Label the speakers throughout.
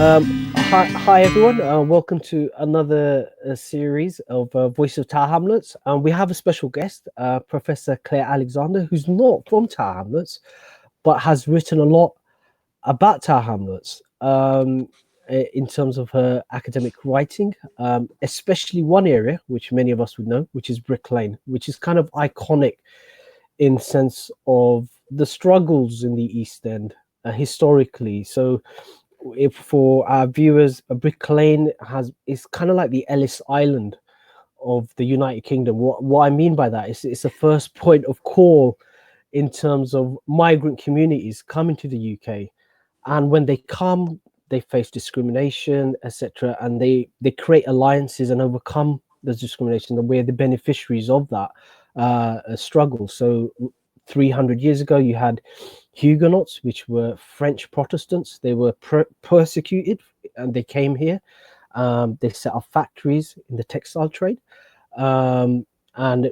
Speaker 1: Hi everyone. Welcome to another series of Voice of Tower Hamlets. We have a special guest, Professor Cllr Alexander, who's not from Tower Hamlets, but has written a lot about Tower Hamlets in terms of her academic writing, especially one area which many of us would know, which is Bricklane, which is kind of iconic in sense of the struggles in the East End historically. So if for our viewers, a Bricklane is kind of like the Ellis Island of the United Kingdom. What I mean by that is it's the first point of call in terms of migrant communities coming to the UK, and when they come, they face discrimination, etc., and they create alliances and overcome those discrimination, and we're the beneficiaries of that struggle. So 300 years ago, you had Huguenots, which were French Protestants. They were persecuted and they came here. They set up factories in the textile trade. And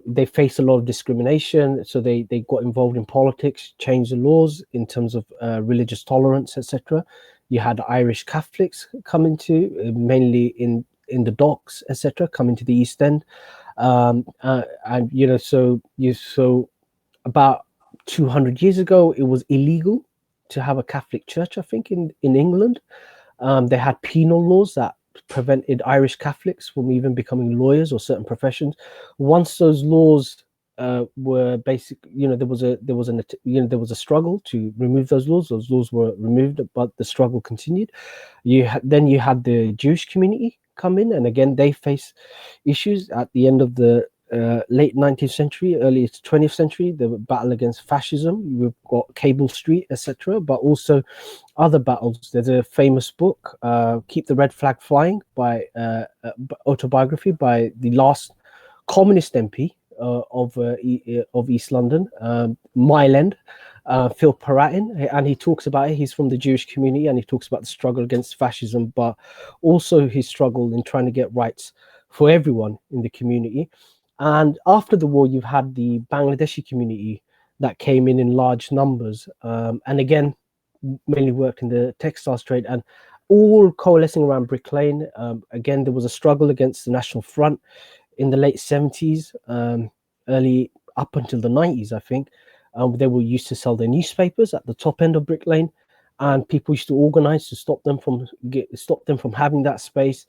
Speaker 1: they faced a lot of discrimination. So they got involved in politics, changed the laws in terms of religious tolerance, etc. You had Irish Catholics coming to, mainly in the docks, etc., coming to the East End. And so about 200 years ago, it was illegal to have a Catholic church, I think, in England. They had penal laws that prevented Irish Catholics from even becoming lawyers or certain professions. Once those laws were basic, there was a struggle to remove those laws. Those laws were removed, but the struggle continued. Then you had the Jewish community come in, and again they face issues at the end of the late 19th century, early 20th century, the battle against fascism. We've got Cable Street, etc., but also other battles. There's a famous book, Keep the Red Flag Flying, by autobiography by the last communist MP of East London, Mile End, Phil Paratin, and he talks about it. He's from the Jewish community, and he talks about the struggle against fascism, but also his struggle in trying to get rights for everyone in the community. And after the war, you've had the Bangladeshi community that came in large numbers, and again, mainly worked in the textiles trade, and all coalescing around Bricklane. Again, there was a struggle against the National Front in the late 70s, early up until the 90s, I think. They were used to sell their newspapers at the top end of Bricklane, and people used to organize to stop them from having that space.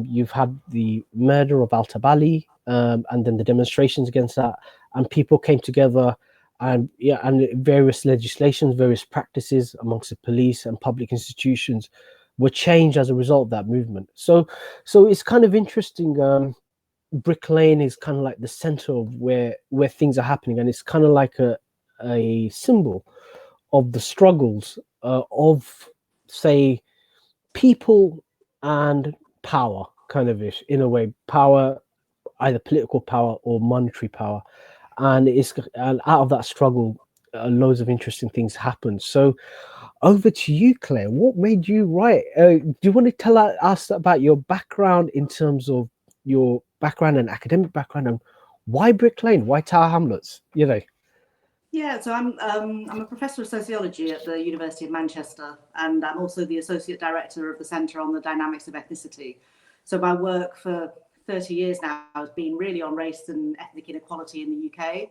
Speaker 1: You've had the murder of Al-Tabali, and then the demonstrations against that, and people came together, and various legislations, various practices amongst the police and public institutions were changed as a result of that movement. So it's kind of interesting. Bricklane is kind of like the center of where things are happening, and it's kind of like a symbol of the struggles of, say, people and power, kind of ish, in a way, power, either political power or monetary power. And out of that struggle, loads of interesting things happen. So over to you, Cllr. What made you write? Do you want to tell us about your background in terms of your background and academic background, and why Bricklane, why Tower Hamlets?
Speaker 2: Yeah, so I'm a professor of sociology at the University of Manchester, and I'm also the associate director of the Centre on the Dynamics of Ethnicity. So my work for 30 years now has been really on race and ethnic inequality in the UK,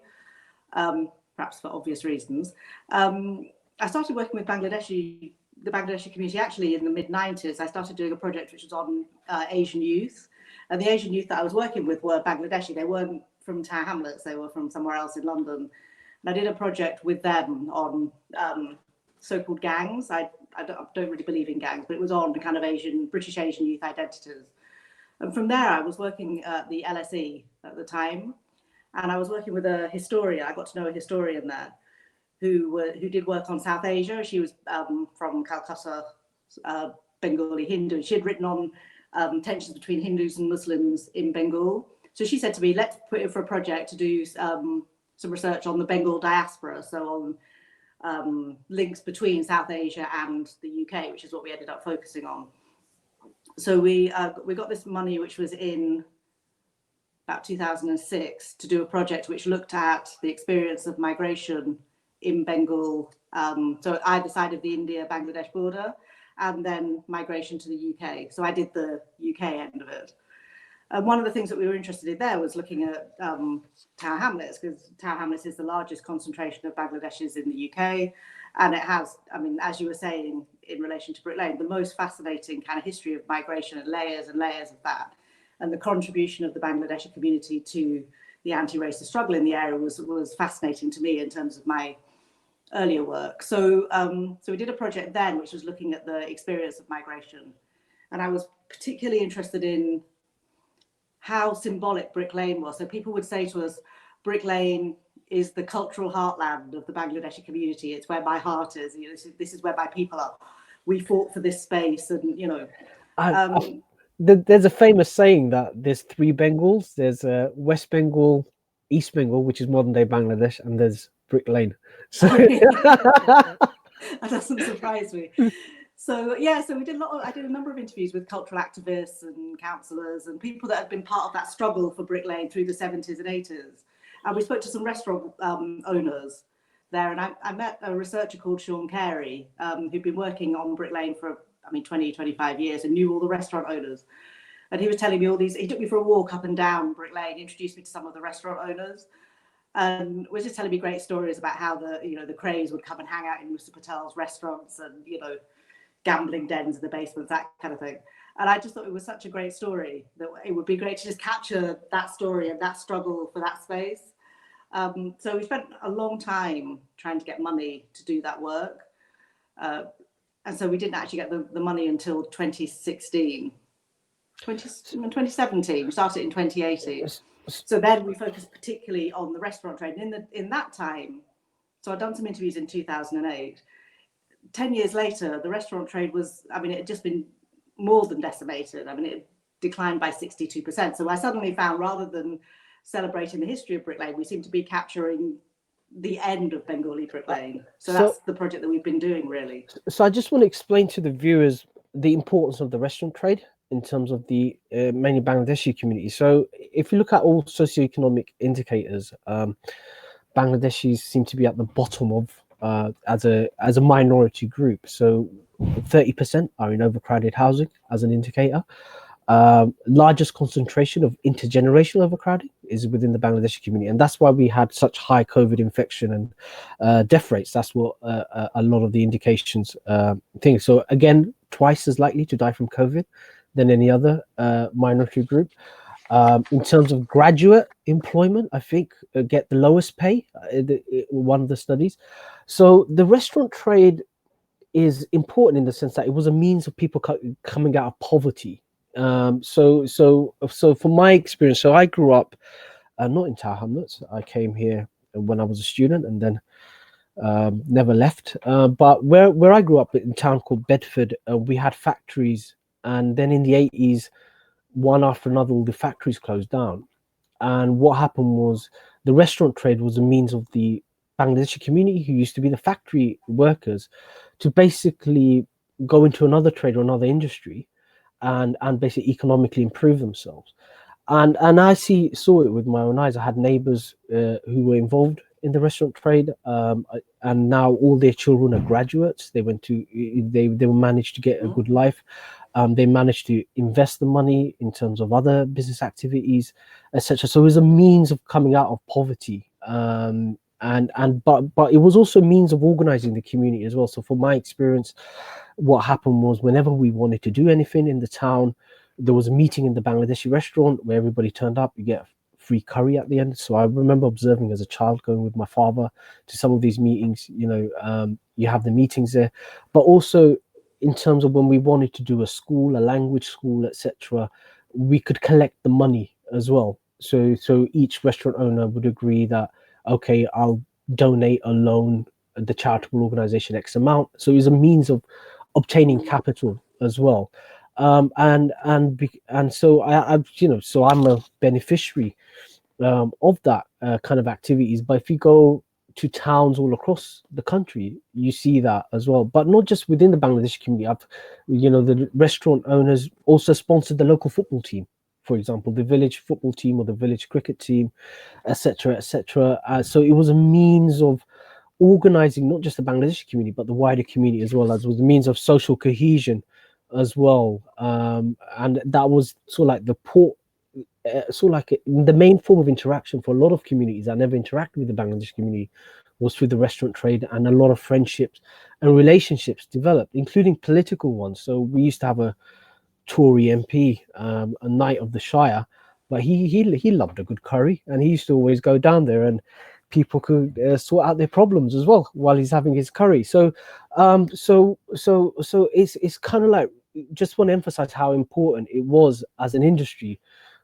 Speaker 2: perhaps for obvious reasons. I started working with the Bangladeshi community actually in the mid-90s. I started doing a project which was on Asian youth. And the Asian youth that I was working with were Bangladeshi. They weren't from Tower Hamlets, they were from somewhere else in London. And I did a project with them on so-called gangs. I don't really believe in gangs, but it was on the kind of British Asian youth identities. And from there, I was working at the LSE at the time, and I was working with a historian. I got to know a historian there who did work on South Asia. She was from Calcutta, Bengali Hindu. She had written on tensions between Hindus and Muslims in Bengal. So she said to me, let's put it for a project to do some research on the Bengal diaspora, so on links between South Asia and the UK, which is what we ended up focusing on. So we got this money, which was in about 2006, to do a project which looked at the experience of migration in Bengal, so either side of the India-Bangladesh border. and then migration to the UK. So I did the UK end of it. And one of the things that we were interested in there was looking at Tower Hamlets, because Tower Hamlets is the largest concentration of Bangladeshis in the UK. And it has, I mean, as you were saying, in relation to Bricklane, the most fascinating kind of history of migration and layers of that. And the contribution of the Bangladeshi community to the anti-racist struggle in the area was fascinating to me in terms of my earlier work. So, so we did a project then, which was looking at the experience of migration. And I was particularly interested in how symbolic Bricklane was. So people would say to us, Bricklane is the cultural heartland of the Bangladeshi community. It's where my heart is. You know, this is where my people are. We fought for this space, and you know.
Speaker 1: There's a famous saying that there's three Bengals. There's West Bengal, East Bengal, which is modern day Bangladesh, and there's Bricklane. So
Speaker 2: that doesn't surprise me. So yeah, so we did I did a number of interviews with cultural activists and councillors and people that had been part of that struggle for Bricklane through the 70s and 80s. And we spoke to some restaurant owners there. And I met a researcher called Sean Carey, who'd been working on Bricklane for, 20, 25 years and knew all the restaurant owners. And he was telling me all these, he took me for a walk up and down Bricklane, introduced me to some of the restaurant owners. And was just telling me great stories about how the craze would come and hang out in Mr. Patel's restaurants and, gambling dens in the basements, that kind of thing. And I just thought it was such a great story that it would be great to just capture that story and that struggle for that space. So we spent a long time trying to get money to do that work. And so we didn't actually get the money until 2017. We started in 2018. So then we focused particularly on the restaurant trade. And in that time, so I'd done some interviews in 2008. 10 years later, the restaurant trade was, it had just been more than decimated. It declined by 62%. So I suddenly found, rather than celebrating the history of Bricklane, we seem to be capturing the end of Bengali Bricklane. So that's the project that we've been doing, really.
Speaker 1: So I just want to explain to the viewers the importance of the restaurant trade in terms of the mainly Bangladeshi community. So if you look at all socioeconomic indicators, Bangladeshis seem to be at the bottom of as a minority group. So 30% are in overcrowded housing as an indicator. Largest concentration of intergenerational overcrowding is within the Bangladeshi community, and that's why we had such high COVID infection and death rates. That's what a lot of the indications think. So again, twice as likely to die from COVID than any other minority group. In terms of graduate employment, I think get the lowest pay, one of the studies. So the restaurant trade is important in the sense that it was a means of people coming out of poverty. So from my experience, so I grew up not in Tower Hamlets. I came here when I was a student and then never left. But where I grew up in a town called Bedford, we had factories, and then in the 80s, one after another, all the factories closed down. And what happened was the restaurant trade was a means of the Bangladeshi community, who used to be the factory workers, to basically go into another trade or another industry and basically economically improve themselves. And I saw it with my own eyes. I had neighbors who were involved in the restaurant trade, and now all their children are graduates. They managed to get a good life. They managed to invest the money in terms of other business activities, etc. So it was a means of coming out of poverty, but it was also a means of organizing the community as well. So from my experience, what happened was whenever we wanted to do anything in the town, there was a meeting in the Bangladeshi restaurant where everybody turned up. You get free curry at the end. So I remember observing as a child, going with my father to some of these meetings. You have the meetings there, but also in terms of when we wanted to do a school, a language school, etc., we could collect the money as well. So each restaurant owner would agree that, okay, I'll donate a loan, the charitable organization X amount. So it's a means of obtaining capital as well. So so I'm a beneficiary of that kind of activities. But if you go to towns all across the country, you see that as well. But not just within the Bangladeshi community. The restaurant owners also sponsored the local football team, for example, the village football team or the village cricket team, etc., etc. So it was a means of organizing not just the Bangladeshi community but the wider community as well, as was a means of social cohesion as well. And that was sort of like the port, sort of like the main form of interaction for a lot of communities that never interacted with the Bangladeshi community was through the restaurant trade, and a lot of friendships and relationships developed, including political ones. So we used to have a Tory MP, a knight of the Shire, but he loved a good curry, and he used to always go down there, and people could sort out their problems as well while he's having his curry. So, so it's kind of like, just want to emphasize how important it was as an industry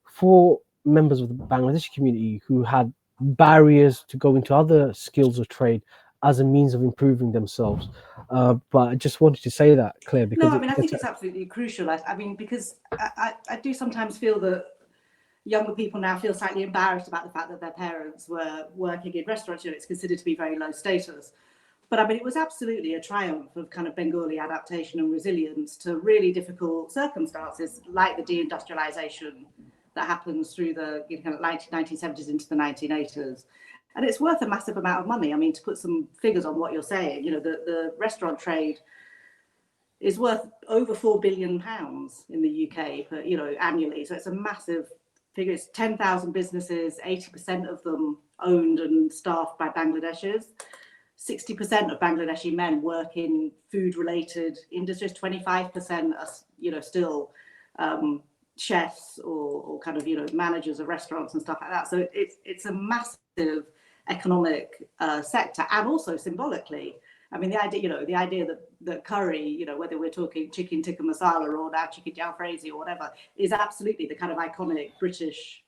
Speaker 1: for members of the Bangladeshi community who had barriers to go into other skills of trade as a means of improving themselves. But I just wanted to say that, Cllr, because
Speaker 2: no, I mean, I think it's absolutely crucial. I mean, because I do sometimes feel that younger people now feel slightly embarrassed about the fact that their parents were working in restaurants. You know, it's considered to be very low status. But I mean, it was absolutely a triumph of kind of Bengali adaptation and resilience to really difficult circumstances, like the deindustrialization that happens through the kind of 1970s into the 1980s. And it's worth a massive amount of money. I mean, to put some figures on what you're saying, you know, the restaurant trade is worth over £4 billion in the UK, per, you know, annually. So it's a massive figure. It's 10,000 businesses, 80% of them owned and staffed by Bangladeshis. 60% of Bangladeshi men work in food-related industries. 25% are, you know, still chefs or kind of, you know, managers of restaurants and stuff like that. So it's a massive economic sector, and also symbolically. I mean, the idea that curry, you know, whether we're talking chicken tikka masala or now chicken jalfrezi or whatever, is absolutely the kind of iconic British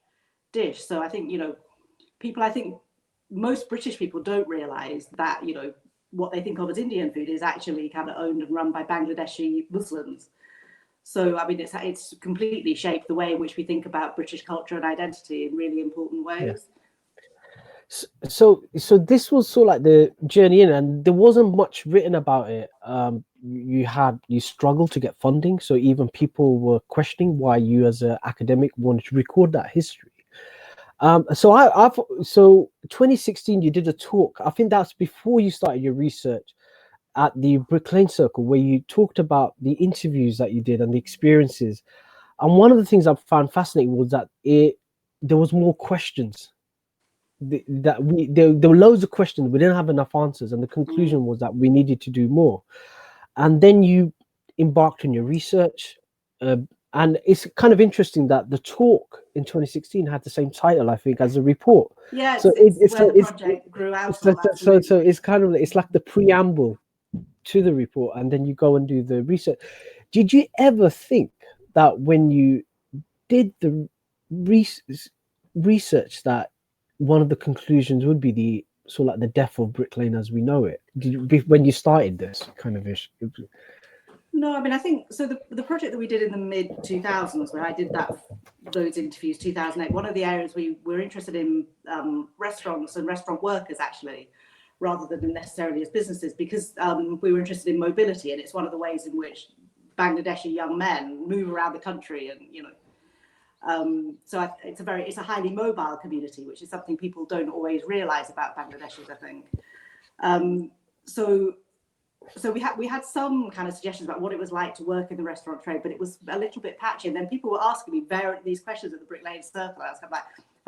Speaker 2: dish. So I think, you know, most British people don't realize that, you know, what they think of as Indian food is actually kind of owned and run by Bangladeshi Muslims. So, I mean, it's completely shaped the way in which we think about British culture and identity in really important ways.
Speaker 1: Yeah. So this was sort of like the journey in, and there wasn't much written about it. You struggled to get funding, so even people were questioning why you, as an academic, wanted to record that history. So 2016, you did a talk. I think that's before you started your research at the Bricklane Circle, where you talked about the interviews that you did and the experiences. And one of the things I found fascinating was that there was more questions. There were loads of questions. We didn't have enough answers, and the conclusion was that we needed to do more. And then you embarked on your research. And it's kind of interesting that the talk in 2016 had the same title, I think, as the report.
Speaker 2: Yeah, so it's where the project grew out
Speaker 1: so it's kind of, it's like the preamble to the report, and then you go and do the research. Did you ever think that when you did the research that one of the conclusions would be the sort of like the death of Bricklane as we know it? When you started this kind of issue?
Speaker 2: No, I mean, I think so. The project that we did in the mid 2000s, where I did those interviews, 2008. One of the areas we were interested in restaurants and restaurant workers, actually, rather than necessarily as businesses, because we were interested in mobility, and it's one of the ways in which Bangladeshi young men move around the country, and you know. So it's a highly mobile community, which is something people don't always realize about Bangladeshis, I think. So we had some kind of suggestions about what it was like to work in the restaurant trade, but it was a little bit patchy. And then people were asking me these questions at the Bricklane Circle. I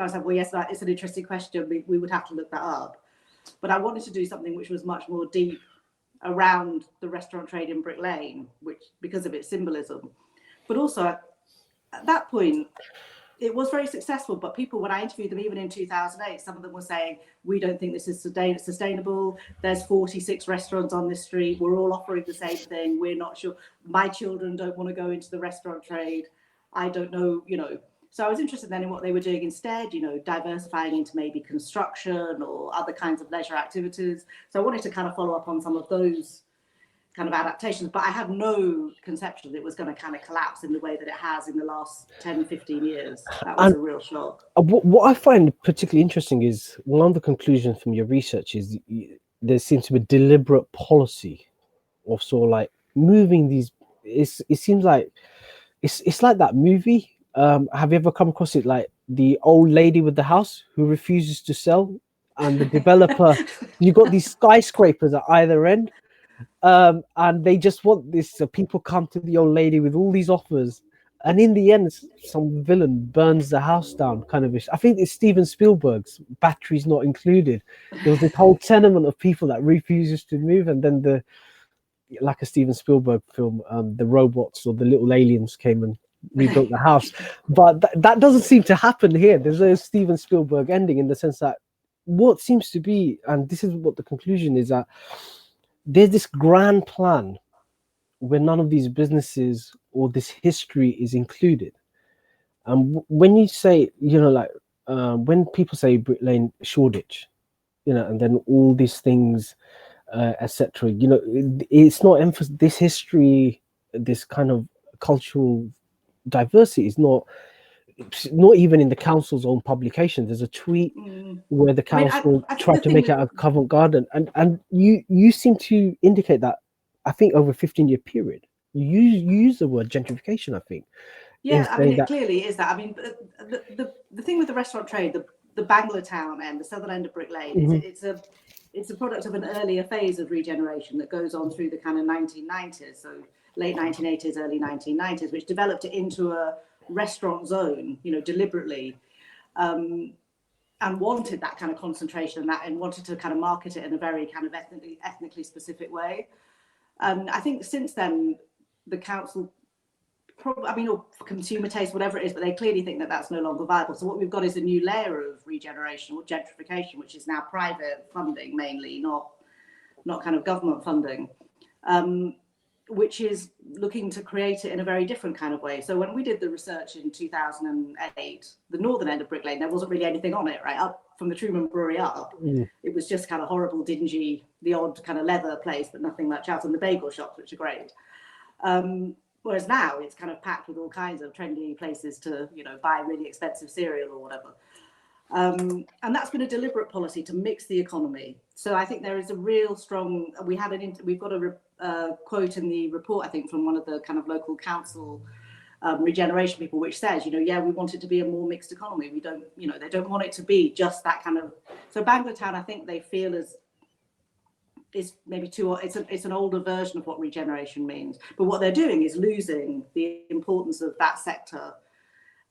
Speaker 2: was like, well, yes, it's an interesting question. We would have to look that up. But I wanted to do something which was much more deep around the restaurant trade in Bricklane, because of its symbolism. But also at that point, it was very successful, but people, when I interviewed them, even in 2008, some of them were saying, we don't think this is sustainable. There's 46 restaurants on this street. We're all offering the same thing. We're not sure. My children don't want to go into the restaurant trade. I don't know, you know. So I was interested then in what they were doing instead, you know, diversifying into maybe construction or other kinds of leisure activities. So I wanted to kind of follow up on some of those kind of adaptations, but I had no conception that it was going to kind of collapse in the way that it has in the last 10, 15 years. That was a real shock.
Speaker 1: What I find particularly interesting is one of the conclusions from your research is there seems to be a deliberate policy of sort of like moving these. It seems like it's like that movie. Have you ever come across it? Like the old lady with the house who refuses to sell, and the developer, you got these skyscrapers at either end, and they just want this. So people come to the old lady with all these offers, and in the end, some villain burns the house down. Kind of, I think it's Steven Spielberg's Batteries Not Included. There was this whole tenement of people that refuses to move, and then like a Steven Spielberg film, the robots or the little aliens came and rebuilt the house. But that doesn't seem to happen here. There's no Steven Spielberg ending, in the sense that what seems to be, and this is what the conclusion is, that there's this grand plan where none of these businesses or this history is included. And when you say, like when people say Bricklane, Shoreditch, and then all these things, etc. It's not emphasis. This history, this kind of cultural diversity is not even in the council's own publication. There's a tweet where the council tried to make it a Covent Garden, and you seem to indicate that, I think, over a 15-year period, you use the word gentrification, I think.
Speaker 2: Yeah, I mean, it clearly is that. I mean, the thing with the restaurant trade, the Banglatown end, the southern end of Bricklane, it's a product of an earlier phase of regeneration that goes on through the kind of 1990s, so late 1980s, early 1990s, which developed it into a restaurant zone, deliberately, and wanted that kind of concentration and wanted to kind of market it in a very kind of ethnically specific way. And I think since then, the council, or consumer taste, whatever it is, but they clearly think that that's no longer viable. So what we've got is a new layer of regeneration or gentrification, which is now private funding mainly, not kind of government funding, which is looking to create it in a very different kind of way. So when we did the research in 2008, the northern end of Bricklane, there wasn't really anything on it, right? Up from the Truman Brewery up, it was just kind of horrible, dingy, the odd kind of leather place, but nothing much else, and the bagel shops, which are great. Whereas now it's kind of packed with all kinds of trendy places to, buy really expensive cereal or whatever. And that's been a deliberate policy to mix the economy. So I think there is a real strong, we've got a quote in the report, I think, from one of the kind of local council regeneration people, which says, we want it to be a more mixed economy. We don't, they don't want it to be just that kind of, so Banglatown, I think they feel is maybe it's an older version of what regeneration means. But what they're doing is losing the importance of that sector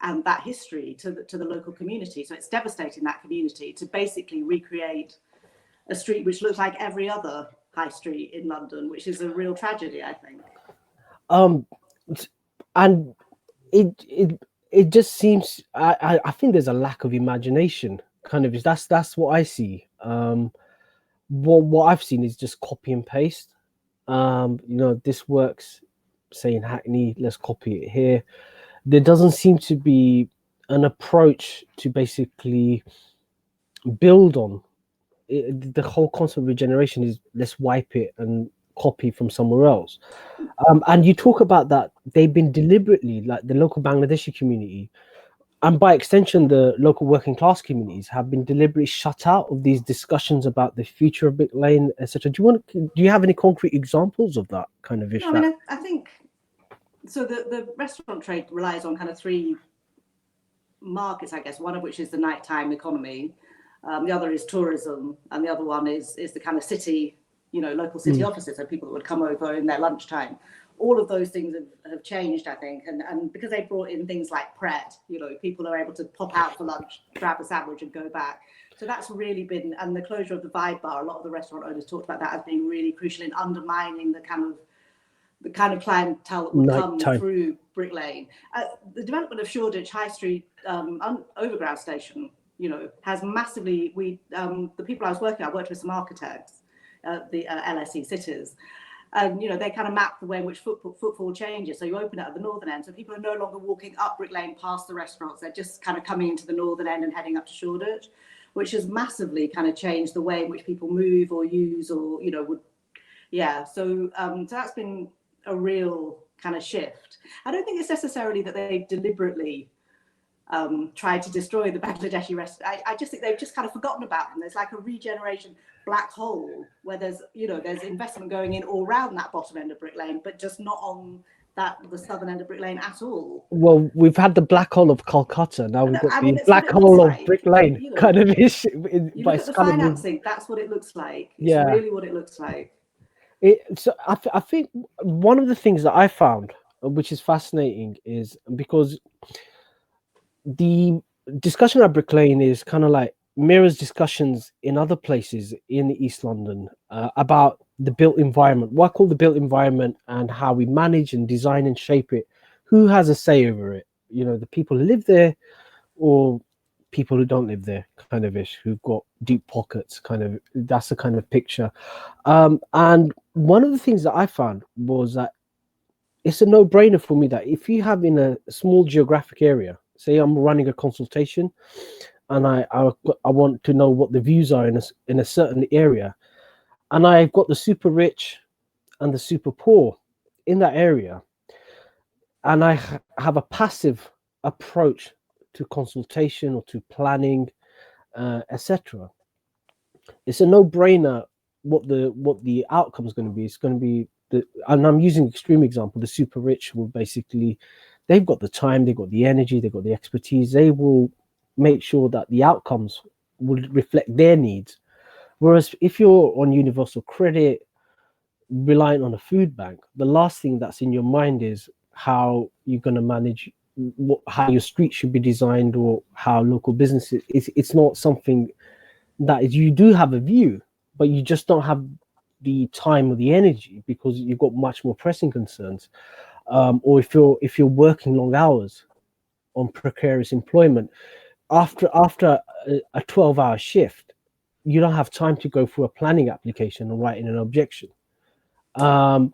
Speaker 2: and that history to the local community. So it's devastating that community to basically recreate a street which looks like every other high street in London, which is a real tragedy, I think.
Speaker 1: And it just seems, I think there's a lack of imagination, kind of. That's what I see. What I've seen is just copy and paste. This works, say in Hackney, let's copy it here. There doesn't seem to be an approach to basically build on it. The whole concept of regeneration is let's wipe it and copy from somewhere else. And you talk about that they've been deliberately, like the local Bangladeshi community, and by extension, the local working class communities have been deliberately shut out of these discussions about the future of Bricklane, etc. Do you have any concrete examples of that kind of issue?
Speaker 2: No, I mean, I think so. The restaurant trade relies on kind of three markets, I guess. One of which is the nighttime economy, the other is tourism, and the other one is the kind of city, local city offices, so people that would come over in their lunchtime. All of those things have changed, I think, and because they brought in things like Pret, people are able to pop out for lunch, grab a sandwich and go back. So that's really been, and the closure of the Vibe Bar, a lot of the restaurant owners talked about that as being really crucial in undermining the kind of clientele that would come through Bricklane. The development of Shoreditch High Street overground station, has massively, the people I worked with some architects, the LSE cities. And they kind of map the way in which footfall changes. So you open it at the northern end, so people are no longer walking up Bricklane past the restaurants. They're just kind of coming into the northern end and heading up to Shoreditch, which has massively kind of changed the way in which people move or use or would. So that's been a real kind of shift. I don't think it's necessarily that they deliberately tried to destroy the Bangladeshi restaurant. I just think they've just kind of forgotten about them. There's like a regeneration black hole where there's investment going in all around that bottom end of Bricklane, but just not on the southern end of Bricklane at all.
Speaker 1: Well, we've had the black hole of Calcutta. Now we've got the
Speaker 2: It's
Speaker 1: black
Speaker 2: what it looks
Speaker 1: hole of
Speaker 2: like.
Speaker 1: Brick Lane
Speaker 2: You know,
Speaker 1: kind of issue.
Speaker 2: You look at the financing, that's what it looks like. It's really what it looks like.
Speaker 1: So I think one of the things that I found, which is fascinating, is because the discussion at Brick Lane is kind of like mirrors discussions in other places in East London about the built environment, what I call the built environment, and how we manage and design and shape it. Who has a say over it? You know, the people who live there or people who don't live there, kind of ish, who've got deep pockets, kind of. That's the kind of picture. And one of the things that I found was that it's a no-brainer for me that if you have in a small geographic area, say I'm running a consultation and I want to know what the views are in a certain area, and I've got the super rich and the super poor in that area, and I have a passive approach to consultation or to planning, etc. It's a no-brainer what the outcome is going to be. It's going to be and I'm using extreme example. The super rich will basically, they've got the time, they've got the energy, they've got the expertise. They will make sure that the outcomes will reflect their needs. Whereas if you're on universal credit, relying on a food bank, the last thing that's in your mind is how you're going to manage how your street should be designed or how local businesses. It's not something that is, you do have a view, but you just don't have the time or the energy because you've got much more pressing concerns. Or if you're working long hours on precarious employment, after a 12-hour shift, you don't have time to go through a planning application and write in an objection. And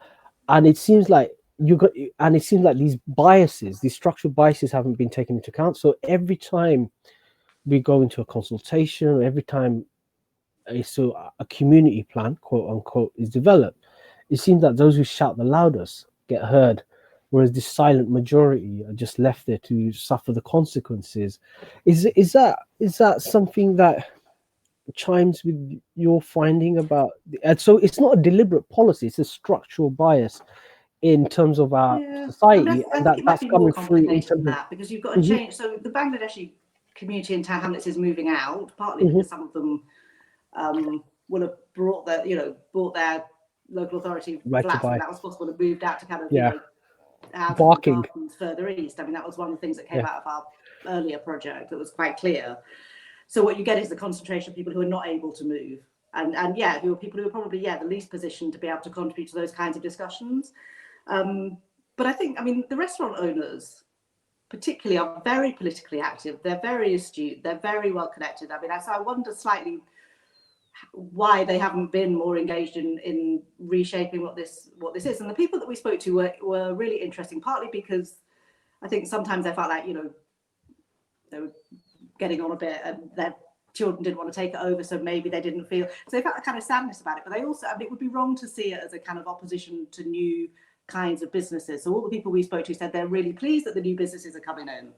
Speaker 1: it seems like these biases, these structural biases, haven't been taken into account. So every time we go into a consultation, every time a community plan, quote unquote, is developed, it seems that those who shout the loudest get heard, whereas the silent majority are just left there to suffer the consequences. Is that something that chimes with your finding about? And so it's not a deliberate policy; it's a structural bias in terms of our society,
Speaker 2: I
Speaker 1: and
Speaker 2: think it might
Speaker 1: that's
Speaker 2: be more
Speaker 1: coming through in
Speaker 2: complicated
Speaker 1: terms
Speaker 2: than
Speaker 1: of.
Speaker 2: that because you've got to change. So the Bangladeshi community in Tower Hamlets is moving out, partly because some of them will have brought their local authority
Speaker 1: Right to
Speaker 2: flats when
Speaker 1: buy.
Speaker 2: that was possible and moved out to kind of houses
Speaker 1: Barking.
Speaker 2: and gardens further east. I mean, that was one of the things that came out of our earlier project that was quite clear. So what you get is the concentration of people who are not able to move, and who are people who are probably the least positioned to be able to contribute to those kinds of discussions. But I think, the restaurant owners particularly are very politically active. They're very astute. They're very well connected. So I wonder slightly why they haven't been more engaged in reshaping what this is. And the people that we spoke to were really interesting, partly because I think sometimes they felt like, they were getting on a bit and their children didn't want to take it over, so maybe they didn't feel, so they felt a kind of sadness about it. But they also, it would be wrong to see it as a kind of opposition to new kinds of businesses. So all the people we spoke to said they're really pleased that the new businesses are coming in.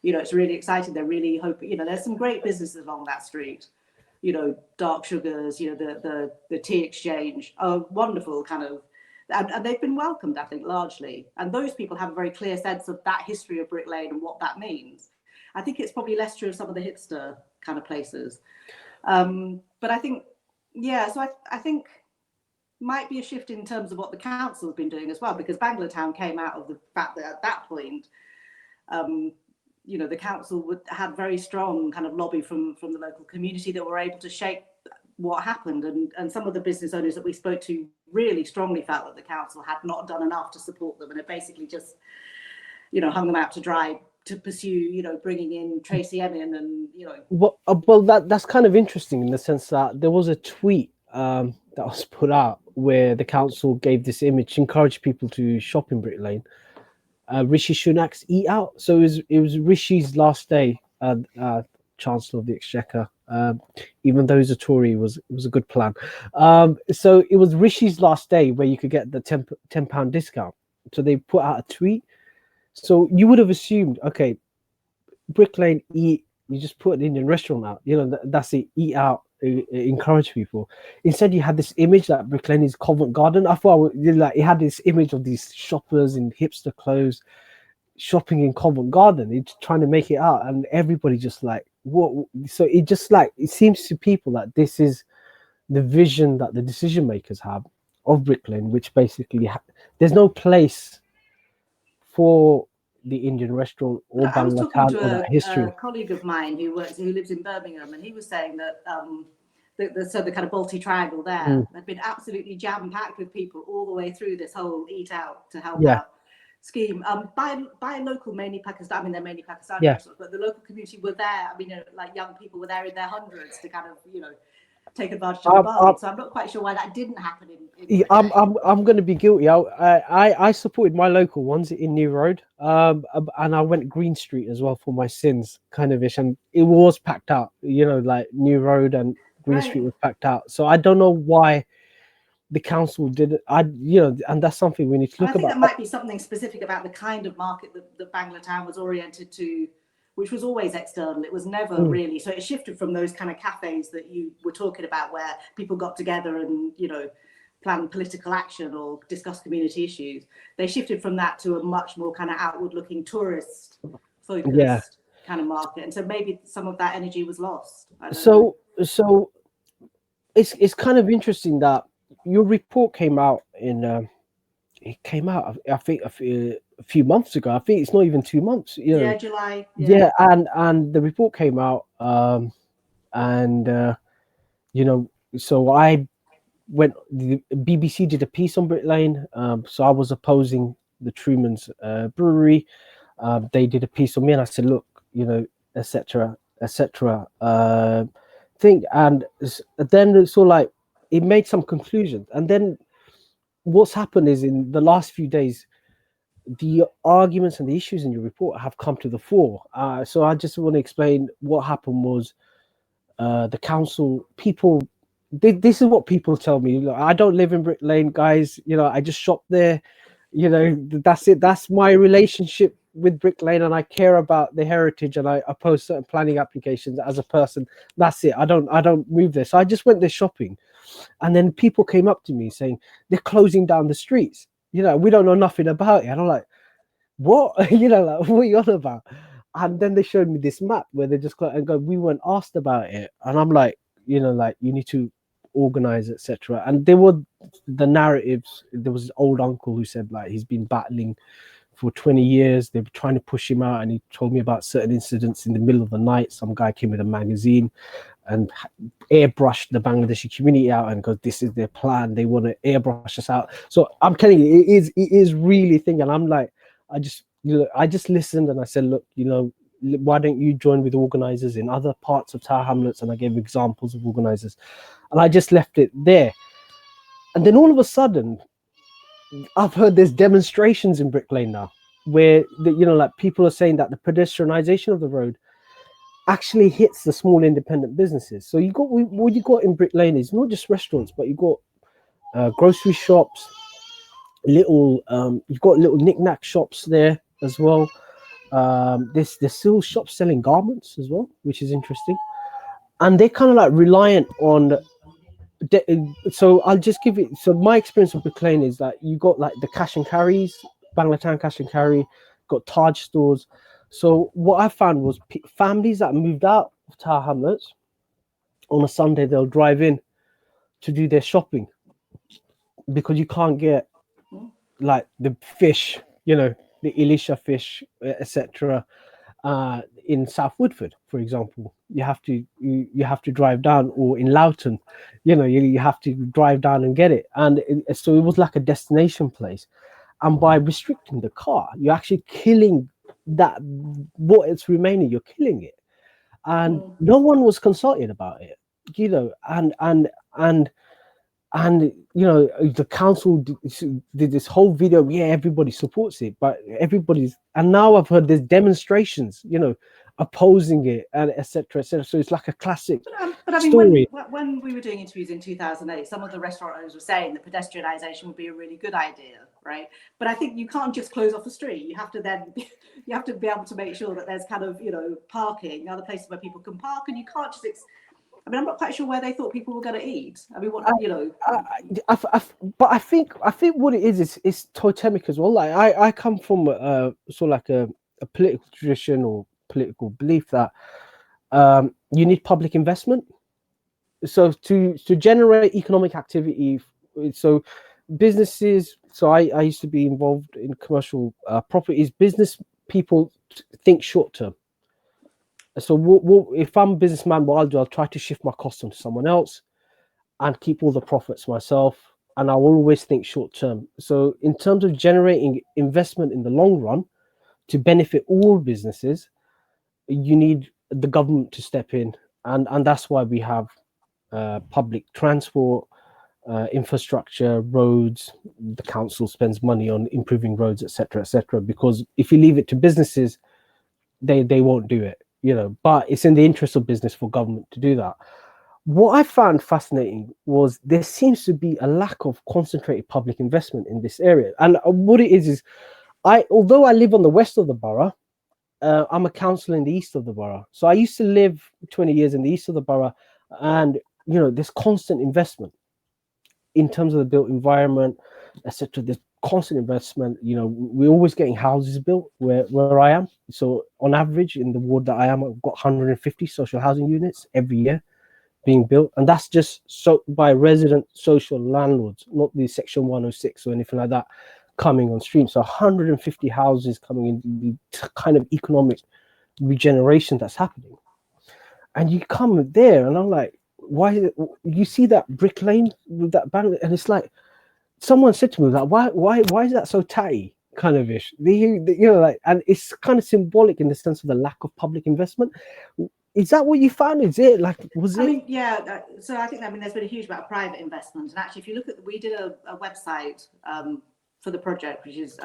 Speaker 2: It's really exciting. They're really hoping, there's some great businesses along that street. Dark Sugars, the tea exchange, a wonderful kind of, and they've been welcomed, I think, largely. And those people have a very clear sense of that history of Brick Lane and what that means. I think it's probably less true of some of the hipster kind of places. But I think, so I think might be a shift in terms of what the council has been doing as well, because Banglatown came out of the fact that at that point, the council had very strong kind of lobby from the local community that were able to shape what happened. And some of the business owners that we spoke to really strongly felt that the council had not done enough to support them, and it basically just, hung them out to dry to pursue, bringing in Tracy Emin and,
Speaker 1: Well, that's kind of interesting in the sense that there was a tweet that was put out where the council gave this image, encouraged people to shop in Brick Lane. Rishi Sunak's eat out. So it was Rishi's last day, Chancellor of the Exchequer. Even though he's a Tory, it was a good plan. So it was Rishi's last day where you could get the £10 discount. So they put out a tweet. So you would have assumed, okay, Brick Lane eat. You just put an Indian restaurant out. That's it. Eat out. encourage people. Instead, you had this image that Bricklane is Covent Garden. I thought like it had this image of these shoppers in hipster clothes shopping in Covent Garden. It's trying to make it out, and everybody just like what. So it just like it seems to people that this is the vision that the decision makers have of Bricklane, which basically there's no place for the Indian restaurant or
Speaker 2: I was talking
Speaker 1: Banglatown
Speaker 2: to
Speaker 1: or that history.
Speaker 2: a colleague of mine who lives in Birmingham, and he was saying that the kind of Balti Triangle there had been absolutely jam packed with people all the way through this whole Eat Out to Help Out scheme. By local, mainly Pakistan. I mean, they're mainly Pakistani restaurants, but the local community were there. I mean, like young people were there in their hundreds to kind of take advantage of the bargain. So I'm not quite sure why that didn't happen in
Speaker 1: I'm going to be guilty. I supported my local ones in New Road, and I went Green Street as well for my sins, kind of ish, and it was packed out. Like New Road and Green Street was packed out. So I don't know why the council did it. And that's something we need to look
Speaker 2: at. I think
Speaker 1: about.
Speaker 2: that might be something specific about the kind of market that Banglatown was oriented to, which was always external. It was never really. So it shifted from those kind of cafes that you were talking about, where people got together and, plan political action or discuss community issues. They shifted from that to a much more kind of outward looking tourist focused kind of market. And so maybe some of that energy was lost.
Speaker 1: So it's kind of interesting that your report came out it came out, I think, a few months ago. I think it's not even 2 months.
Speaker 2: July.
Speaker 1: Yeah, and the report came out, so I went. The BBC did a piece on Bricklane. So I was opposing the Truman's brewery. They did a piece on me, and I said, look, etc. Thing, and then it's all like it made some conclusions, and then what's happened is in the last few days, the arguments and the issues in your report have come to the fore. So I just want to explain what happened was the council people. This is what people tell me. Look, I don't live in Bricklane, guys. I just shop there. That's it. That's my relationship with Bricklane, and I care about the heritage, and I oppose certain planning applications as a person. That's it. I don't move there. So I just went there shopping, and then people came up to me saying they're closing down the streets. We don't know nothing about it. And I'm like, what? Like, what are you on about? And then they showed me this map where they just go and go, we weren't asked about it. And I'm like, like you need to organize, etc. And there were the narratives. There was an old uncle who said like he's been battling for 20 years. They were trying to push him out, and he told me about certain incidents in the middle of the night. Some guy came with a magazine and airbrushed the Bangladeshi community out and goes, this is their plan. They want to airbrush us out. So I'm telling you, it is really thing. And I'm like, I just listened, and I said, look, why don't you join with organizers in other parts of Tower Hamlets? And I gave examples of organizers, and I just left it there. And then all of a sudden, I've heard there's demonstrations in Bricklane now where like people are saying that the pedestrianization of the road actually hits the small independent businesses. So what you got in Bricklane is not just restaurants, but you got grocery shops, you've got little knick-knack shops there as well. There's still shops selling garments as well, which is interesting, and they're kind of like reliant on so I'll just give it. So my experience with Bricklane is that you got like the cash and carries, Banglatown cash and carry, got Taj stores. So what I found was families that moved out of Tower Hamlets on a Sunday, they'll drive in to do their shopping because you can't get like the fish, the Elisha fish, etc. In South Woodford, for example, you have to drive down, or in Loughton, you have to drive down and get it. And so it was like a destination place. And by restricting the car, you're actually killing that what it's remaining. You're killing it, and no one was consulted about it, and the council did this whole video. Yeah, everybody supports it, but and now I've heard there's demonstrations, opposing it, and etc. So it's like a classic
Speaker 2: but I mean,
Speaker 1: story.
Speaker 2: When we were doing interviews in 2008, some of the restaurant owners were saying that pedestrianisation would be a really good idea, right? But I think you can't just close off the street. You have to be able to make sure that there's kind of parking, other places where people can park, and you can't just I mean, I'm not quite sure where they thought people were going to eat. I mean, what, you know.
Speaker 1: But I think what it is totemic as well. Like I come from sort of like a political tradition or political belief that you need public investment. So to generate economic activity, so businesses. So I used to be involved in commercial properties. Business people think short term. So if I'm a businessman, what I'll do, I'll try to shift my costs onto someone else and keep all the profits myself. And I will always think short term. So in terms of generating investment in the long run to benefit all businesses, you need the government to step in, and that's why we have public transport, infrastructure, roads. The council spends money on improving roads, etc., etc. Because if you leave it to businesses, they won't do it, you know. But it's in the interest of business for government to do that. What I found fascinating was there seems to be a lack of concentrated public investment in this area, and what it is although I live on the west of the borough, I'm a councillor in the east of the borough. So I used to live 20 years in the east of the borough, and you know, there's constant investment in terms of the built environment, etc. There's constant investment. You know, we're always getting houses built where I am. So on average, in the ward that I am, I've got 150 social housing units every year being built, and that's just so by resident social landlords, not the Section 106 or anything like that coming on stream. So 150 houses coming in, the kind of economic regeneration that's happening. And you come there, and I'm like, why? You see that Bricklane with that bang, and it's like someone said to me, like, why is that so tatty? Kind of ish, you know, like, and it's kind of symbolic in the sense of the lack of public investment. Is that what you found? Is it like, was it?
Speaker 2: I mean, yeah. So I think, I mean, there's been a huge amount of private investment, and actually, if you look at, we did a website for the project, which is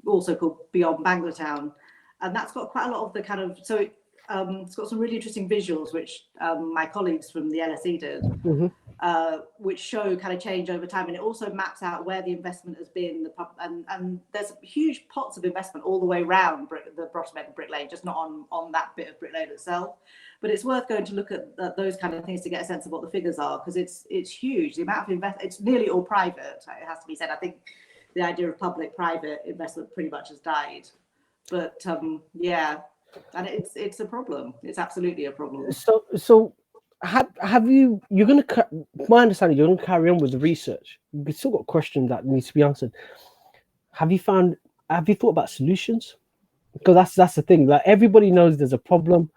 Speaker 2: also called Beyond Banglatown, and that's got quite a lot of the kind of, so it's got some really interesting visuals, which my colleagues from the LSE did, which show kind of change over time, and it also maps out where the investment has been. And there's huge pots of investment all the way around the bottom end of Bricklane, just not on that bit of Bricklane itself. But it's worth going to look at those kind of things to get a sense of what the figures are, because it's huge. The amount of investment, it's nearly all private. It has to be said. I think the idea of public-private investment pretty much has died. But yeah, and it's a problem. It's absolutely a problem.
Speaker 1: So have you? You're gonna. My understanding, you're gonna carry on with the research. You've still got questions that needs to be answered. Have you thought about solutions? Because that's the thing. Like, everybody knows there's a problem.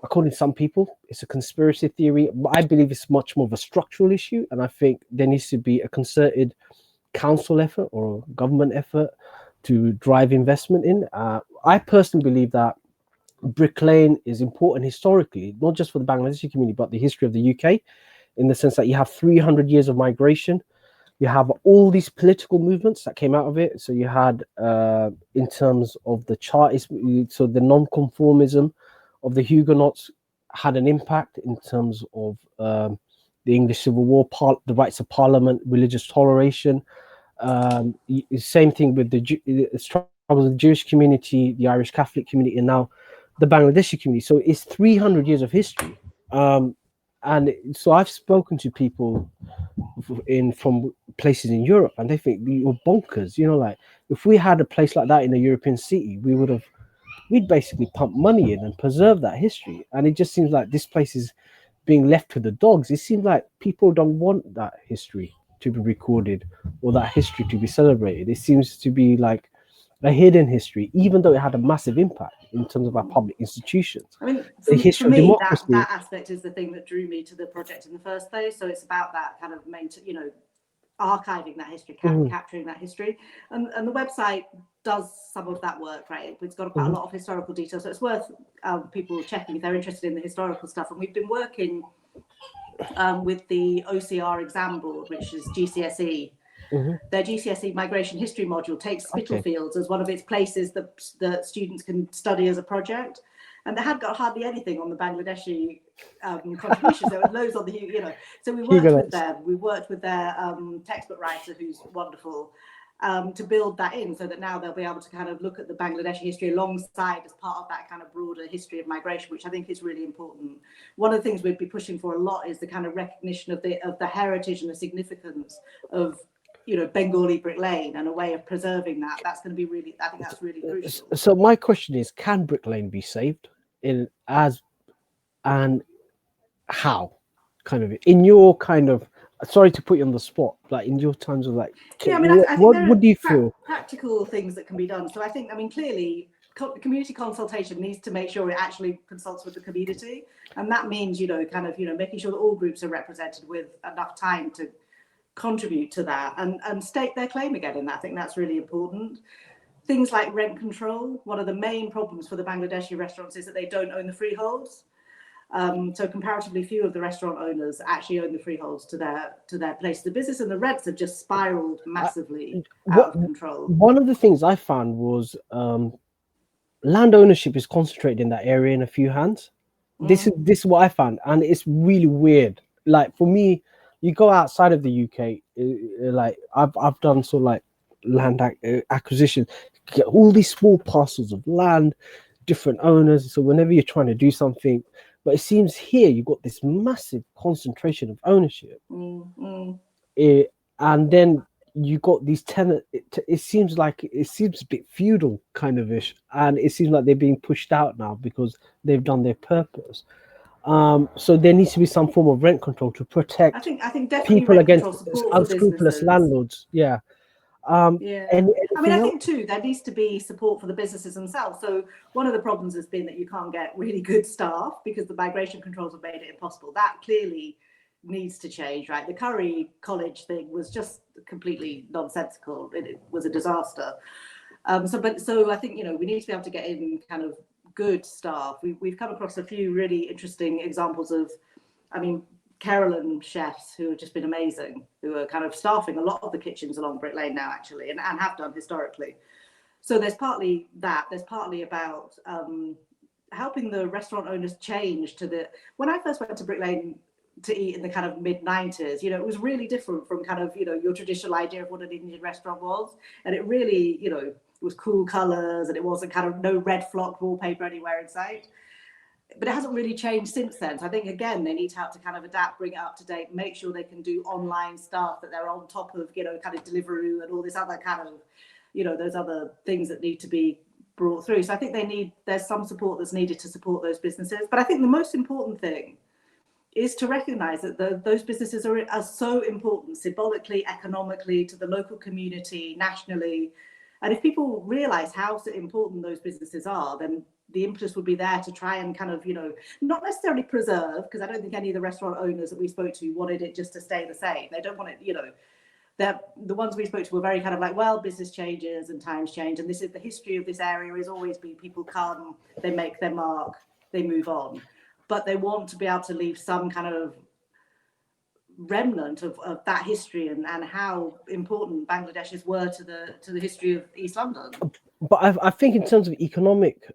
Speaker 1: According to some people, it's a conspiracy theory. But I believe it's much more of a structural issue, and I think there needs to be a concerted council effort or government effort to drive investment in. I personally believe that Bricklane is important historically, not just for the Bangladeshi community, but the history of the UK, in the sense that you have 300 years of migration. You have all these political movements that came out of it. So you had, in terms of the Chartist, so the non-conformism of the Huguenots had an impact in terms of the English Civil War, the rights of Parliament, religious toleration. Same thing with the struggles of the Jewish community, the Irish Catholic community, and now the Bangladeshi community. So it's 300 years of history. And so I've spoken to people from places in Europe, and they think you're bonkers. You know, like, if we had a place like that in a European city, we'd basically pump money in and preserve that history. And it just seems like this place is being left to the dogs. It seems like people don't want that history to be recorded or that history to be celebrated. It seems to be like a hidden history, even though it had a massive impact in terms of our public institutions.
Speaker 2: I mean,
Speaker 1: the history
Speaker 2: for me,
Speaker 1: of democracy.
Speaker 2: that aspect is the thing that drew me to the project in the first place. So it's about that kind of archiving that history, capturing that history, and the website does some of that work, right? It's got quite a lot of historical details, so it's worth people checking if they're interested in the historical stuff. And we've been working with the OCR exam board, which is GCSE. Their GCSE migration history module takes Spitalfields as one of its places that students can study as a project. And they had got hardly anything on the Bangladeshi contributions. There were loads on the, So we worked with them. We worked with their textbook writer, who's wonderful. to build that in, so that now they'll be able to kind of look at the Bangladeshi history alongside as part of that kind of broader history of migration, which I think is really important. One of the things we'd be pushing for a lot is the kind of recognition of the heritage and the significance of, you know, Bengali Bricklane, and a way of preserving that. That's going to be really, I think that's really crucial.
Speaker 1: So my question is, can Bricklane be saved and how, kind of, in your kind of, sorry to put you on the spot, like in your terms of like,
Speaker 2: Yeah, I mean, I think there
Speaker 1: what do you
Speaker 2: are
Speaker 1: feel?
Speaker 2: practical things that can be done. So I think, I mean, clearly community consultation needs to make sure it actually consults with the community. And that means, you know, kind of, you know, making sure that all groups are represented with enough time to contribute to that and state their claim again in that. I think that's really important. Things like rent control. One of the main problems for the Bangladeshi restaurants is that they don't own the freeholds. So comparatively few of the restaurant owners actually own the freeholds to their place of business, and the rents have just spiraled massively out of control.
Speaker 1: One of the things I found was land ownership is concentrated in that area in a few hands. This is what I found, and it's really weird. Like for me, you go outside of the UK, like I've done sort of like land acquisition, get all these small parcels of land, different owners. So whenever you're trying to do something, but it seems here you've got this massive concentration of ownership, and then you got these tenants. It seems a bit feudal kind of ish, and it seems like they're being pushed out now because they've done their purpose. So there needs to be some form of rent control to protect
Speaker 2: I think definitely
Speaker 1: people
Speaker 2: rent
Speaker 1: against
Speaker 2: control
Speaker 1: unscrupulous landlords. Yeah.
Speaker 2: Yeah.
Speaker 1: And
Speaker 2: I mean, I think too, there needs to be support for the businesses themselves. So one of the problems has been that you can't get really good staff because the migration controls have made it impossible. That clearly needs to change, right? The Curry College thing was just completely nonsensical. It was a disaster. So I think, you know, we need to be able to get in kind of good staff. We've come across a few really interesting examples of, I mean, Carolyn chefs who have just been amazing, who are kind of staffing a lot of the kitchens along Bricklane now, actually, and have done historically. So there's partly that. There's partly about helping the restaurant owners change to the. When I first went to Bricklane to eat in the kind of mid-90s, you know, it was really different from kind of, you know, your traditional idea of what an Indian restaurant was, and it really, you know, it was cool colors, and it wasn't kind of no red flock wallpaper anywhere in sight. But it hasn't really changed since then. So I think, again, they need to have to kind of adapt, bring it up to date, make sure they can do online stuff, that they're on top of, you know, kind of Deliveroo and all this other kind of, you know, those other things that need to be brought through. So I think there's some support that's needed to support those businesses. But I think the most important thing is to recognize that those businesses are so important symbolically, economically, to the local community, nationally. And if people realize how important those businesses are, then the impetus would be there to try and kind of, you know, not necessarily preserve, because I don't think any of the restaurant owners that we spoke to wanted it just to stay the same. They don't want it, you know, the ones we spoke to were very kind of like, well, business changes and times change. And this is the history of this area has always been people come, they make their mark, they move on. But they want to be able to leave some kind of remnant of that history and how important Bangladeshis were to the history of East London.
Speaker 1: But I think in terms of economic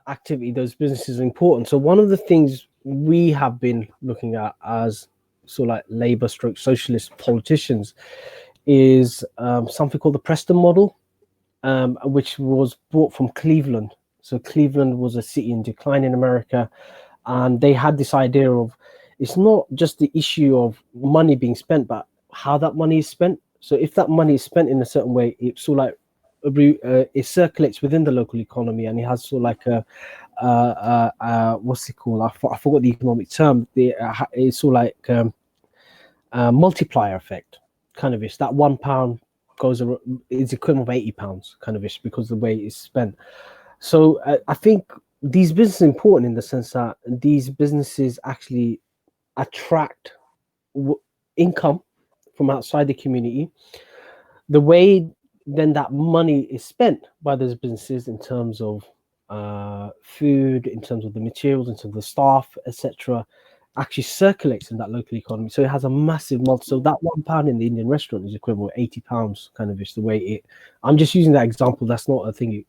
Speaker 1: activity, those businesses are important. So one of the things we have been looking at as sort of like Labour stroke socialist politicians is something called the Preston model, which was brought from Cleveland. So Cleveland was a city in decline in America, and they had this idea of it's not just the issue of money being spent, but how that money is spent. So if that money is spent in a certain way, it's sort of like it circulates within the local economy, and it has sort of like a what's it called? I forgot the economic term. It's sort of like a multiplier effect, kind of ish. That £1 is equivalent of £80, kind of ish, because of the way it's spent. So I think these businesses are important in the sense that these businesses actually attract income from outside the community. The way then that money is spent by those businesses in terms of food, in terms of the materials, in terms of the staff, etc., actually circulates in that local economy. So it has a massive multi. So that £1 in the Indian restaurant is equivalent to £80, kind of is the way it. I'm just using that example. That's not a thing.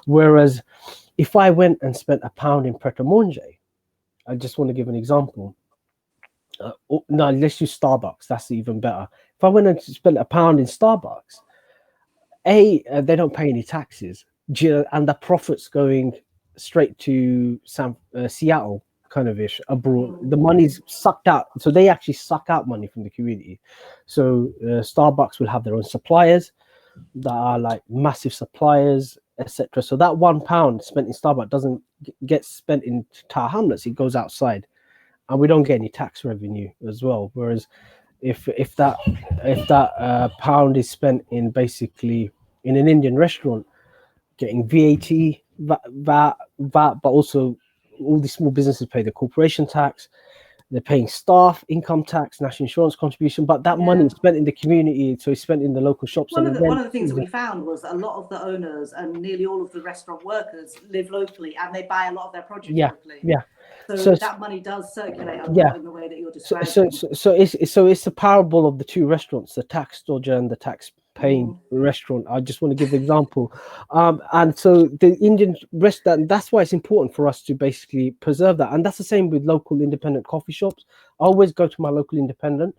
Speaker 1: Whereas if I went and spent £1 in Pret a Manger, I just want to give an example. No, let's use Starbucks. That's even better. If I went and spent £1 in Starbucks, They don't pay any taxes, and the profits going straight to Seattle, kind of ish, abroad. The money's sucked out, so they actually suck out money from the community. So Starbucks will have their own suppliers that are like massive suppliers, etc. So that £1 spent in Starbucks doesn't get spent in Tower Hamlets; it goes outside, and we don't get any tax revenue as well. Whereas if that pound is spent in basically in an Indian restaurant, getting VAT, but also all these small businesses pay the corporation tax. They're paying staff income tax, national insurance contribution, but that money is spent in the community, so it's spent in the local shops.
Speaker 2: One of the things that we found was a lot of the owners and nearly all of the restaurant workers live locally, and they buy a lot of their produce locally.
Speaker 1: Yeah.
Speaker 2: So that money does circulate a lot in the way that you're describing.
Speaker 1: So it's the parable of the two restaurants, the tax dodger and the tax paying restaurant. I just want to give the example. And so the Indian restaurant, that's why it's important for us to basically preserve that. And that's the same with local independent coffee shops. I always go to my local independent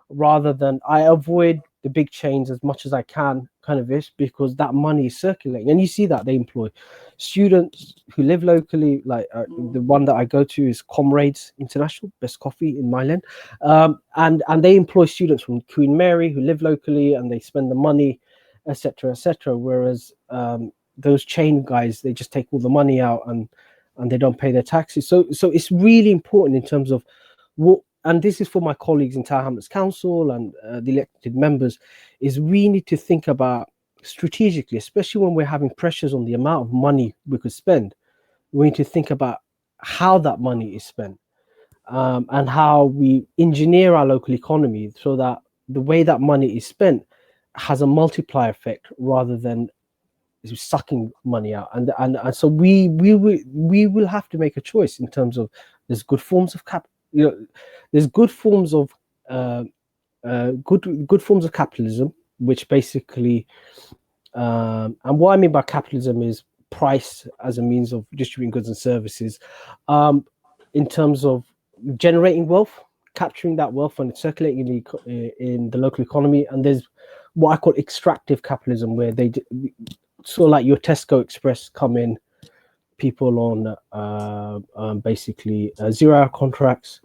Speaker 1: rather than I avoid the big chains as much as I can, kind of ish, because that money is circulating. And you see that they employ students who live locally. Like the one that I go to is Comrades International, best coffee in Milan. And they employ students from Queen Mary who live locally, and they spend the money, etc., etc. Whereas those chain guys, they just take all the money out and they don't pay their taxes. So it's really important in terms of what. And this is for my colleagues in Tower Hamlets Council and the elected members, is we need to think about strategically, especially when we're having pressures on the amount of money we could spend. We need to think about how that money is spent and how we engineer our local economy so that the way that money is spent has a multiplier effect rather than sucking money out. And so we will have to make a choice in terms of there's good forms of there's good forms of good forms of capitalism, which basically and what I mean by capitalism is price as a means of distributing goods and services, in terms of generating wealth, capturing that wealth and circulating in the local economy. And there's what I call extractive capitalism, where they sort of like your Tesco Express come in, people on basically 0-hour contracts.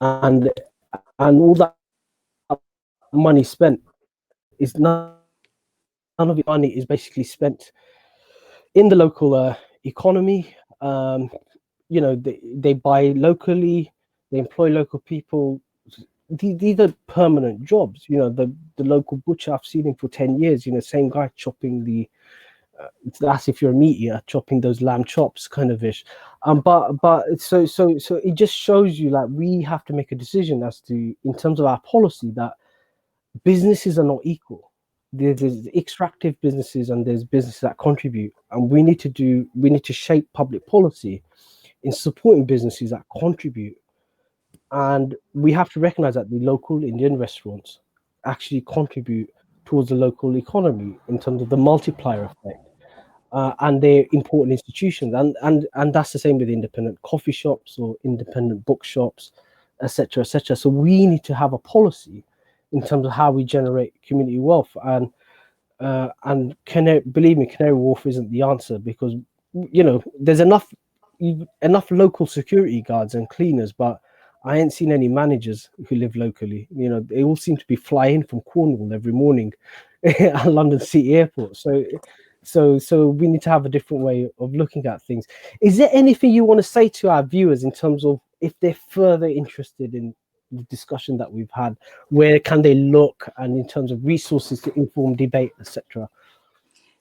Speaker 1: And all that money spent is none of the money is basically spent in the local economy. They buy locally, they employ local people. These are permanent jobs. The local butcher, I've seen him for 10 years, same guy chopping that's if you're a meat eater, chopping those lamb chops, kind of ish. But so it just shows you, like, we have to make a decision as to, in terms of our policy, that businesses are not equal. There's extractive businesses and there's businesses that contribute, and we need to shape public policy in supporting businesses that contribute. And we have to recognize that the local Indian restaurants actually contribute towards the local economy in terms of the multiplier effect. And they're important institutions, and that's the same with independent coffee shops or independent bookshops, etc., etc. So we need to have a policy in terms of how we generate community wealth. And believe me, Canary Wharf isn't the answer, because there's enough local security guards and cleaners, but I ain't seen any managers who live locally. They all seem to be flying from Cornwall every morning at London City Airport. So we need to have a different way of looking at things. Is there anything you want to say to our viewers in terms of, if they're further interested in the discussion that we've had, where can they look, and in terms of resources to inform debate, etc.?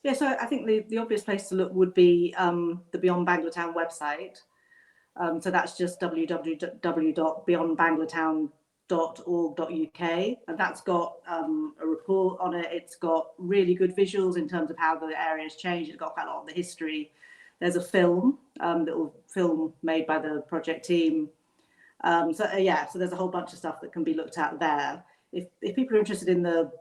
Speaker 2: Yeah, so I think the obvious place to look would be the Beyond Banglatown website. So that's just www.beyondbanglatown.org.uk, and that's got a report on it. It's got really good visuals in terms of how the area's changed. It's got quite a lot of the history. There's a film, little film made by the project team. So there's a whole bunch of stuff that can be looked at there. If people are interested in the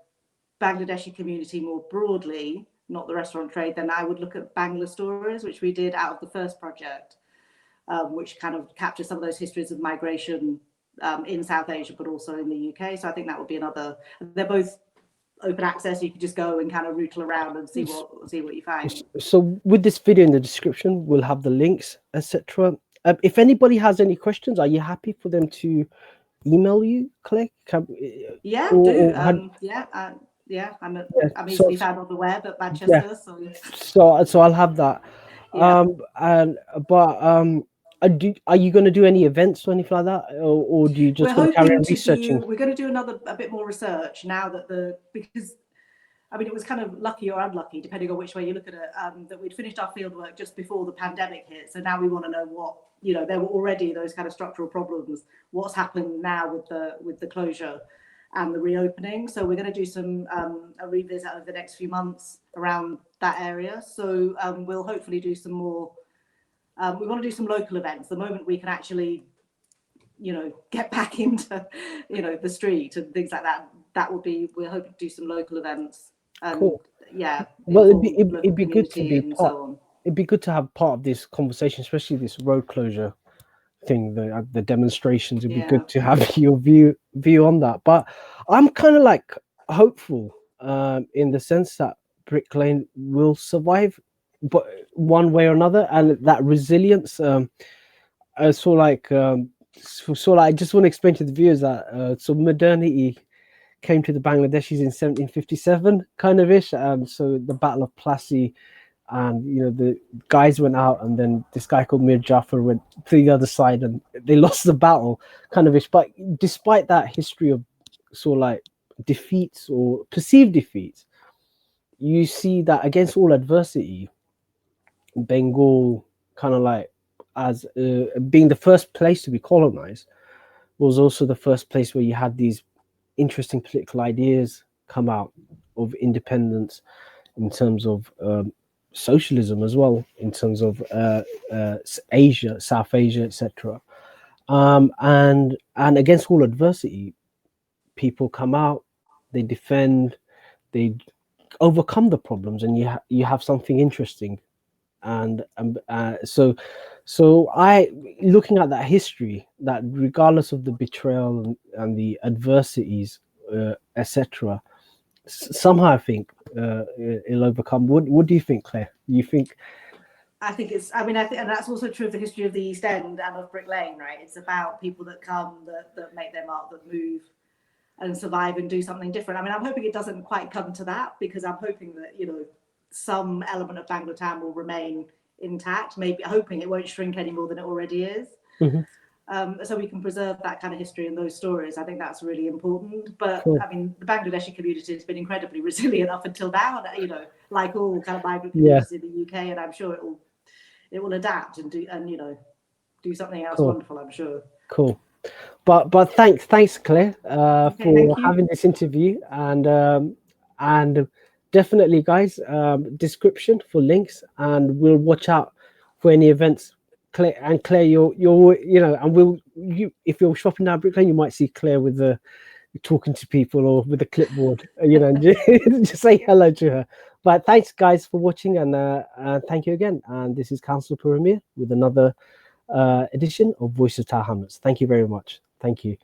Speaker 2: Bangladeshi community more broadly, not the restaurant trade, then I would look at Bangla Stories, which we did out of the first project. which kind of captures some of those histories of migration in South Asia, but also in the UK. So I think that would be another. They're both open access. You can just go and kind of rootle around and see what you find.
Speaker 1: So with this video in the description, we'll have the links, etc. If anybody has any questions, are you happy for them to email you, Cllr?
Speaker 2: Yeah, I'm easily found on the web at Manchester.
Speaker 1: Yeah. So I'll have that.
Speaker 2: Yeah.
Speaker 1: Are you going to do any events or anything like that, or do you just want to carry on researching?
Speaker 2: We're going to do a bit more research now because I mean, it was kind of lucky or unlucky, depending on which way you look at it, that we'd finished our fieldwork just before the pandemic hit. So now we want to know what, there were already those kind of structural problems. What's happened now with the closure and the reopening? So we're going to do a revisit over the next few months around that area. So we'll hopefully do some more. We want to do some local events. The moment we can actually, get back into, the street and things like that, we're hoping to do some local events.
Speaker 1: Cool.
Speaker 2: Yeah.
Speaker 1: Well, it'd be good to be part. So it'd be good to have part of this conversation, especially this road closure thing, the demonstrations. It'd be good to have your view on that. But I'm kind of like hopeful in the sense that Bricklane will survive, but one way or another, and that resilience. I just want to explain to the viewers that so modernity came to the Bangladeshis in 1757, kind of ish. So the Battle of Plassey, and the guys went out, and then this guy called Mir Jafar went to the other side, and they lost the battle, kind of ish. But despite that history of defeats or perceived defeats, you see that against all adversity, Bengal kind of as being the first place to be colonized was also the first place where you had these interesting political ideas come out of independence in terms of socialism as well, in terms of Asia, South Asia, etc. And against all adversity, people come out, they defend, they overcome the problems, and you have something interesting. And so I, looking at that history, that regardless of the betrayal and the adversities, etc., somehow I think it'll overcome. What do you think, Cllr? You think?
Speaker 2: I think and that's also true of the history of the East End and of Bricklane, right? It's about people that come, that make their mark, that move and survive and do something different. I mean, I'm hoping it doesn't quite come to that, because I'm hoping that, some element of Banglatown will remain intact, maybe hoping it won't shrink any more than it already is.
Speaker 1: Mm-hmm.
Speaker 2: So we can preserve that kind of history and those stories. I think that's really important. But
Speaker 1: cool.
Speaker 2: I mean, the Bangladeshi community has been incredibly resilient up until now, and like all kind of migrant communities in the UK, and I'm sure it will adapt and do something else wonderful, I'm sure.
Speaker 1: Cool. But thanks Cllr for having this interview, and definitely, guys, description for links, and we'll watch out for any events. Cllr, you're and if you're shopping down Bricklane, you might see Cllr with talking to people or with a clipboard, just say hello to her. But thanks, guys, for watching, and thank you again. And this is Councillor Puru Miah with another edition of Voice of Hamlets. Thank you very much. Thank you.